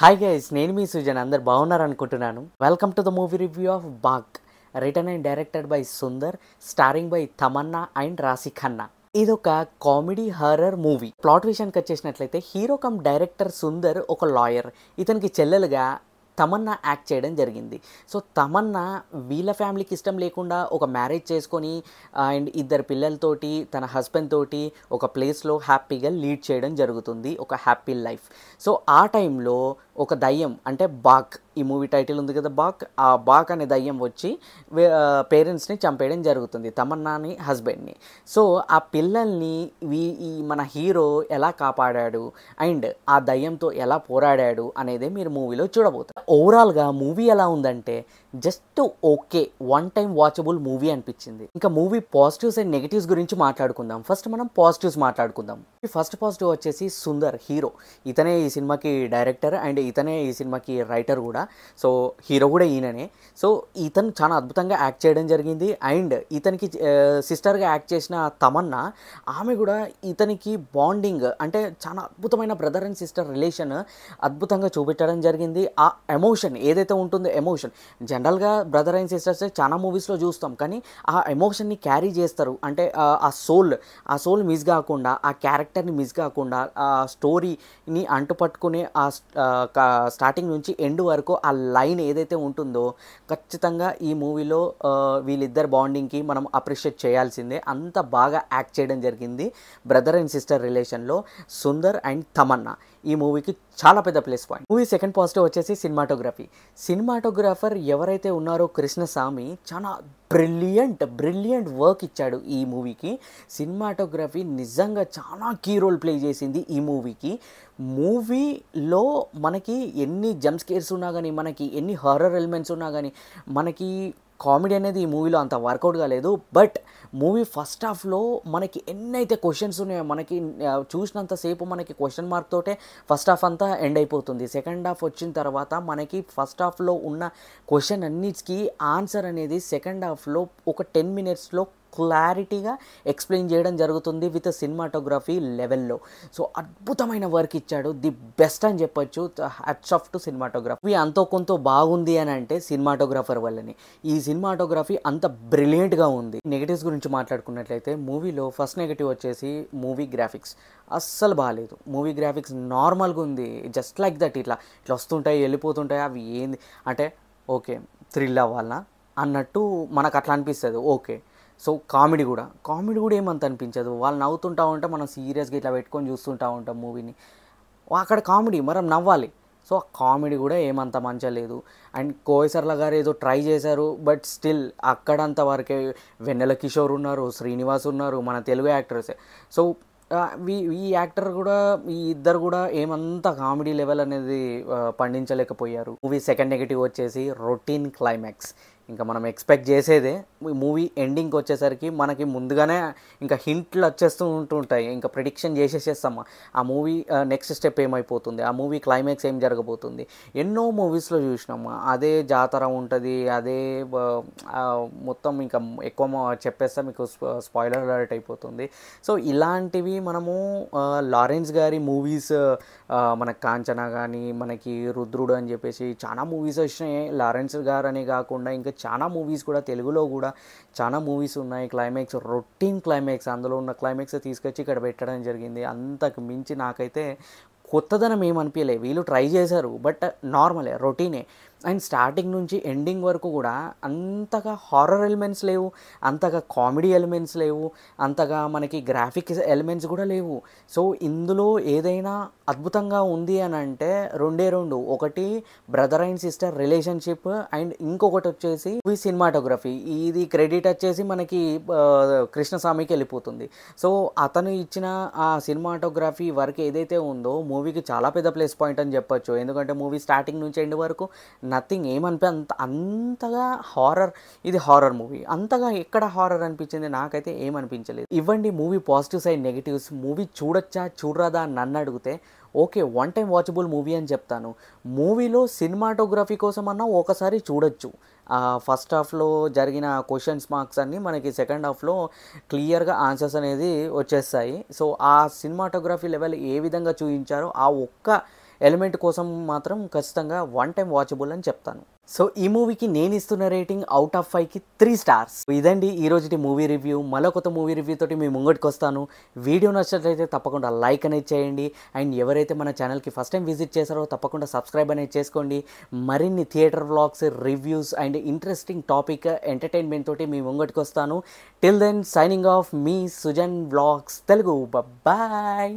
Hi guys, నేను మీ సుజన్. అందరు బాగున్నారనుకుంటున్నాను. Welcome to the movie review of Baak, written and directed by Sundar, starring by Tamannaah and Raashi Khanna. ఇదొక కామెడీ హారర్ మూవీ. ప్లాట్ విషయానికి వచ్చేసినట్లయితే హీరో కమ్ డైరెక్టర్ సుందర్ ఒక లాయర్. ఇతనికి చెల్లెలుగా తమన్నా యాక్ట్ చేయడం జరిగింది. సో తమన్నా వీళ్ళ ఫ్యామిలీకి ఇష్టం లేకుండా ఒక మ్యారేజ్ చేసుకొని అండ్ ఇద్దరు పిల్లలతోటి తన హస్బెండ్ తోటి ఒక ప్లేస్లో హ్యాపీగా లీడ్ చేయడం జరుగుతుంది, ఒక హ్యాపీ లైఫ్. సో ఆ టైంలో ఒక దయ్యం, అంటే బాగ్, ఈ మూవీ టైటిల్ ఉంది కదా బాగ్, ఆ బాగ్ అనే దయ్యం వచ్చి పేరెంట్స్ని చంపేయడం జరుగుతుంది, తమన్నాని హస్బెండ్ని. సో ఆ పిల్లల్ని ఈ మన హీరో ఎలా కాపాడాడు అండ్ ఆ దయ్యంతో ఎలా పోరాడాడు అనేదే మీరు మూవీలో చూడబోతారు. ఓవరాల్గా మూవీ ఎలా ఉందంటే just okay, one time watchable movie అనిపించింది. ఇంకా మూవీ పాజిటివ్స్ అండ్ నెగిటివ్స్ గురించి మాట్లాడుకుందాం. ఫస్ట్ మనం పాజిటివ్స్ మాట్లాడుకుందాం. ఫస్ట్ పాజిటివ్ వచ్చేసి సుందర్ హీరో. ఇతనే ఈ సినిమాకి డైరెక్టర్ అండ్ ఇతనే ఈ సినిమాకి రైటర్ కూడా. సో హీరో కూడా ఈయననే. సో ఇతను చాలా అద్భుతంగా యాక్ట్ చేయడం జరిగింది. అండ్ ఇతనికి సిస్టర్గా యాక్ట్ చేసిన తమన్నా, ఆమె కూడా ఇతనికి బాండింగ్, అంటే చాలా అద్భుతమైన బ్రదర్ అండ్ సిస్టర్ రిలేషన్ అద్భుతంగా చూపెట్టడం జరిగింది. ఆ ఎమోషన్ ఏదైతే ఉంటుందో, ఎమోషన్ జనరల్గా బ్రదర్ అండ్ సిస్టర్స్ చాలా మూవీస్లో చూస్తాం, కానీ ఆ ఎమోషన్ని క్యారీ చేస్తారు. అంటే ఆ సోల్ మిస్ కాకుండా, ఆ క్యారెక్టర్ని మిస్ కాకుండా, ఆ స్టోరీని అంటుపట్టుకునే ఆ స్టార్టింగ్ నుంచి ఎండ్ వరకు ఆ లైన్ ఏదైతే ఉంటుందో ఖచ్చితంగా ఈ మూవీలో వీళ్ళిద్దరు బాండింగ్కి మనం అప్రిషియేట్ చేయాల్సిందే. అంత బాగా యాక్ట్ చేయడం జరిగింది బ్రదర్ అండ్ సిస్టర్ రిలేషన్లో సుందర్ అండ్ తమన్నా. ఈ మూవీకి చాలా పెద్ద plus point. Movie second positive వచ్చేసి సినిమాటోగ్రాఫర్ ఎవరైతే ఉన్నారో కృష్ణస్వామి చాలా బ్రిలియంట్ వర్క్ ఇచ్చాడు ఈ మూవీకి. సినిమాటోగ్రఫీ నిజంగా చాలా కీ రోల్ ప్లే చేసింది ఈ మూవీకి. మూవీలో మనకి ఎన్ని జంప్ స్కేర్స్ ఉన్నా కానీ, మనకి ఎన్ని హారర్ ఎలిమెంట్స్ ఉన్నా కానీ, మనకి కామెడీ అనేది ఈ మూవీలో అంత వర్కౌట్ కాలేదు. బట్ మూవీ ఫస్ట్ హాఫ్లో మనకి ఎన్నైతే క్వశ్చన్స్ ఉన్నాయో, మనకి చూసినంతసేపు మనకి క్వశ్చన్ మార్క్ తోటే ఫస్ట్ హాఫ్ అంతా ఎండ్ అయిపోతుంది. సెకండ్ హాఫ్ వచ్చిన తర్వాత మనకి ఫస్ట్ హాఫ్లో ఉన్న క్వశ్చన్ అన్నిటికీ ఆన్సర్ అనేది సెకండ్ హాఫ్లో ఒక 10 minutesలో క్లారిటీగా ఎక్స్ప్లెయిన్ చేయడం జరుగుతుంది విత్ సినిమాటోగ్రఫీ లెవెల్లో. సో అద్భుతమైన వర్క్ ఇచ్చాడు, ది బెస్ట్ అని చెప్పొచ్చు. Hats off to cinematography. అంతో కొంత బాగుంది అని అంటే సినిమాటోగ్రాఫర్ వల్లనే. ఈ సినిమాటోగ్రఫీ అంత బ్రిలియంట్గా ఉంది. నెగిటివ్స్ గురించి మాట్లాడుకున్నట్లయితే మూవీలో ఫస్ట్ నెగిటివ్ వచ్చేసి మూవీ గ్రాఫిక్స్ అస్సలు బాగాలేదు. మూవీ గ్రాఫిక్స్ నార్మల్గా ఉంది, జస్ట్ లైక్ దట్, ఇట్లా వస్తుంటాయి వెళ్ళిపోతుంటాయి. అవి ఏంది అంటే ఓకే థ్రిల్ అవ్వాలనా అన్నట్టు మనకు అట్లా అనిపిస్తుంది. ఓకే. సో కామెడీ కూడా ఏమంత అనిపించదు. వాళ్ళు నవ్వుతుంటా ఉంటే మనం సీరియస్గా ఇట్లా పెట్టుకొని చూస్తుంటా ఉంటాం మూవీని. అక్కడ కామెడీ మనం నవ్వాలి. సో కామెడీ కూడా ఏమంత మంచిగా లేదు. అండ్ కోయసర్ల గారు ఏదో ట్రై చేశారు, బట్ స్టిల్ అక్కడంత వరకే. వెన్నెల కిషోర్ ఉన్నారు, శ్రీనివాస్ ఉన్నారు, మన తెలుగు యాక్టర్సే. సో ఈ యాక్టర్ కూడా, ఈ ఇద్దరు కూడా ఏమంత కామెడీ లెవెల్ అనేది పండించలేకపోయారు. మూవీ సెకండ్ నెగిటివ్ వచ్చేసి రొటీన్ క్లైమాక్స్. ఇంకా మనం ఎక్స్పెక్ట్ చేసేదే. మూవీ ఎండింగ్కి వచ్చేసరికి మనకి ముందుగానే ఇంకా హింట్లు వచ్చేస్తూ ఉంటుంటాయి. ఇంకా ప్రిడిక్షన్ చేసేసేస్తాము ఆ మూవీ నెక్స్ట్ స్టెప్ ఏమైపోతుంది, ఆ మూవీ క్లైమాక్స్ ఏం జరగబోతుంది. ఎన్నో మూవీస్లో చూసినాము అదే జాతర ఉంటుంది, అదే మొత్తం ఇంకా ఎక్కువ చెప్పేస్తే మీకు స్పాయిలర్ అలర్ట్ అయిపోతుంది. సో ఇలాంటివి మనము లారెన్స్ గారి మూవీస్, మనకి కాంచనా కానీ, మనకి రుద్రుడు అని చెప్పేసి చాలా మూవీస్ వచ్చినాయి. లారెన్స్ గారు అనే కాకుండా ఇంకా చాలా మూవీస్ కూడా, తెలుగులో కూడా చాలా మూవీస్ ఉన్నాయి. క్లైమాక్స్ రొటీన్ క్లైమాక్స్, అందులో ఉన్న క్లైమాక్స్ తీసుకొచ్చి ఇక్కడ పెట్టడం జరిగింది. అంతకు మించి నాకైతే కొత్తదనం ఏమనిపించలేదు. వీళ్ళు ట్రై చేశారు, బట్ నార్మలే, రొటీనే. అండ్ స్టార్టింగ్ నుంచి ఎండింగ్ వరకు కూడా అంతగా హారర్ ఎలిమెంట్స్ లేవు, అంతగా కామెడీ ఎలిమెంట్స్ లేవు, అంతగా మనకి గ్రాఫిక్స్ ఎలిమెంట్స్ కూడా లేవు. సో ఇందులో ఏదైనా అద్భుతంగా ఉంది అని అంటే రెండు. ఒకటి brother and sister relationship, and ఇంకొకటి వచ్చేసి సినిమాటోగ్రఫీ. ఇది క్రెడిట్ వచ్చేసి మనకి కృష్ణస్వామికి వెళ్ళిపోతుంది. సో అతను ఇచ్చిన ఆ సినిమాటోగ్రఫీ వర్క్ ఏదైతే ఉందో మూవీకి చాలా పెద్ద ప్లస్ పాయింట్ అని చెప్పొచ్చు. ఎందుకంటే మూవీ స్టార్టింగ్ నుంచి ఎండ్ వరకు నథింగ్ అంతగా హారర్, ఇది హారర్ మూవీ, అంతగా ఎక్కడ హారర్ అనిపించింది నాకైతే ఏమనిపించలేదు. ఇవ్వండి movie positives and negatives. Movie చూడొచ్చా చూడరాదా అని నన్ను అడిగితే okay, one time watchable movie అని చెప్తాను. మూవీలో సినిమాటోగ్రఫీ కోసం అన్నా ఒకసారి చూడొచ్చు. ఫస్ట్ హాఫ్లో జరిగిన క్వశ్చన్స్ మార్క్స్ అన్నీ మనకి సెకండ్ హాఫ్లో క్లియర్గా ఆన్సర్స్ అనేది వచ్చేస్తాయి. సో ఆ సినిమాటోగ్రఫీ లెవెల్ ఏ విధంగా చూపించారో ఆ ఒక్క ఎలిమెంట్ కోసం మాత్రం ఖచ్చితంగా వన్ టైం వాచబుల్ అని చెప్తాను. సో ఈ మూవీకి నేను ఇస్తున్న రేటింగ్ అవుట్ ఆఫ్ 5కి 3 స్టార్స్. ఇదండి ఈ రోజుటి మూవీ రివ్యూ. మరో కొత్త మూవీ రివ్యూ తోటి మీ ముంగటికి వస్తాను. వీడియో నచ్చినట్లయితే తప్పకుండా లైక్ అనేది చేయండి. అండ్ ఎవరైతే మన ఛానల్కి ఫస్ట్ టైం విజిట్ చేశారో తప్పకుండా సబ్స్క్రైబ్ అనేది చేసుకోండి. మరిన్ని theatre vlogs, reviews and interesting topic entertainment తోటి మీ ముంగటికి వస్తాను. టిల్ దెన్ సైనింగ్ ఆఫ్ మీ సుజన్ వ్లాగ్స్ తెలుగు. బాయ్.